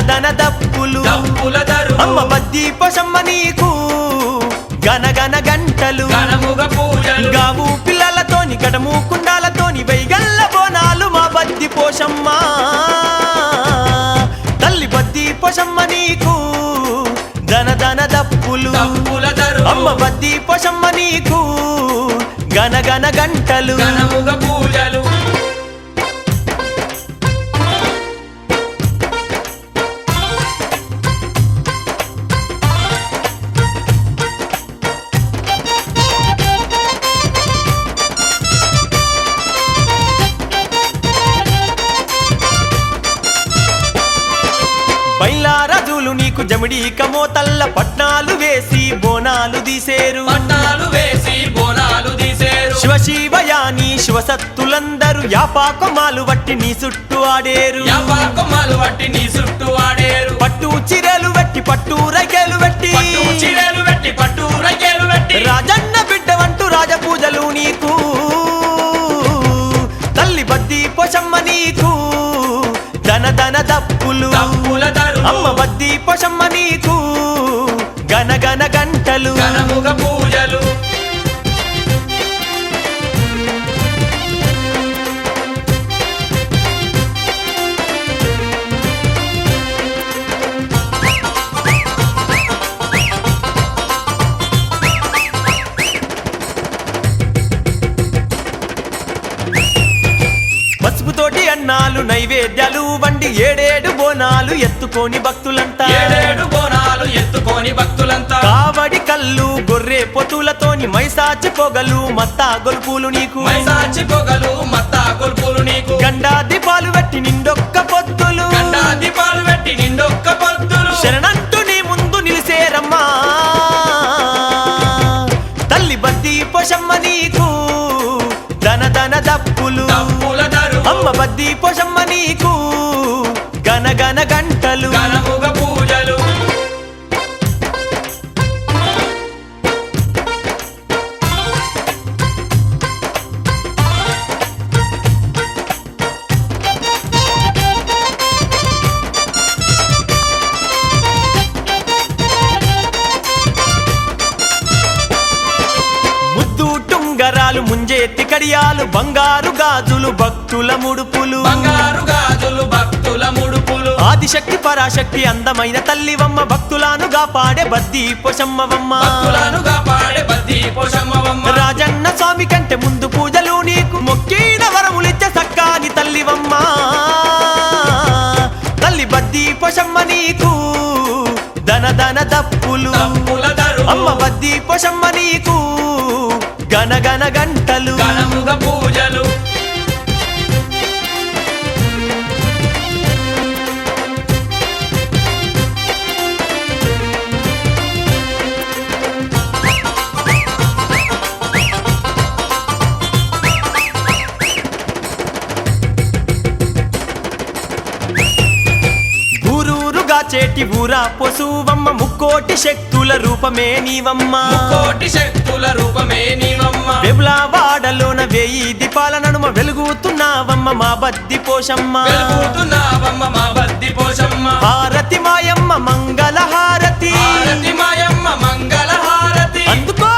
దన దప్పులు అమ్మ బద్ది పోషమ్మ నీకు గనగన గంటలు గావు పిల్లలతోని గడము కుండాలతోని వైగల్ల బోనాలు మా బద్ది పోషమ్మ తల్లి బద్ది పోషమ్మ నీకు దన దన దప్పులు అమ్మ బద్ది పోషమ్మ నీకు గనగన గంటలు పూజలు బైలారాజులు నీకు జమిడీక మోతల్ల పట్నాలు వేసి బోనాలు తీసేరు శివ శివయాని శివసత్తులందరూ యాపాకొమాలు వట్టి నీ చుట్టూ ఆడేరు పట్టు చీరలు వెట్టి పట్టు రైకేలు వెట్టి రాజన్న బిడ్డవంటూ రాజపూజలు నీకు తల్లి బద్ది పోషమ్మ నీకు దన దన దప్పులు అమ్మ బద్ది పోషమ్మ నీకు గనగన గంటలు పూజలు పసుపుతోటి అన్నాలు నైవేద్యాలు వండి ఏడేడు బోనాలు ఎత్తుకొని భక్తులంతా కావడి కళ్ళు గొర్రె పొతులతోని మైసాచి పొగలు మత్తా గొల్పులు నీకు గండా దీపాలు పెట్టి నిండొక్క పొద్దులు శరణంటూ నీ ముందు నిలిసేరమ్మా తల్లి బద్ది పోషమ్మ నీకు దన దన దప్పులు అమ్మ బద్ది పోషమ్మ నీకు గనగన గంటలు పూజలు టుంగరాలు ముంజేతి కడియాలు బంగారు గాజులు భక్తుల ముడుపులు ఆదిశక్తి పరాశక్తి అందమైన తల్లివమ్మ భక్తులను కాపాడే బద్ది పోషమ్మవమ్మ రాజన్న స్వామి కంటే ముందు పూజలు నీకు మొక్కిన వరములిచ్చే సక్కాని తల్లివమ్మ తల్లి బద్ది పోషమ్మ నీకు దన దన దప్పులు అమ్మ బద్ది పోషమ్మ నీకు గనగన గంటలు పూజలు చేటి ఊరా పొసువమ్మ ముక్కోటి శక్తుల రూపమే నీవమ్మ వెబులా వాడలోన వేయి దీపాల నడుమ వెలుగుతున్నావమ్మ మా బద్ది పోషమ్మ హారతి మాయమ్మ మంగళ హారతి అందుకో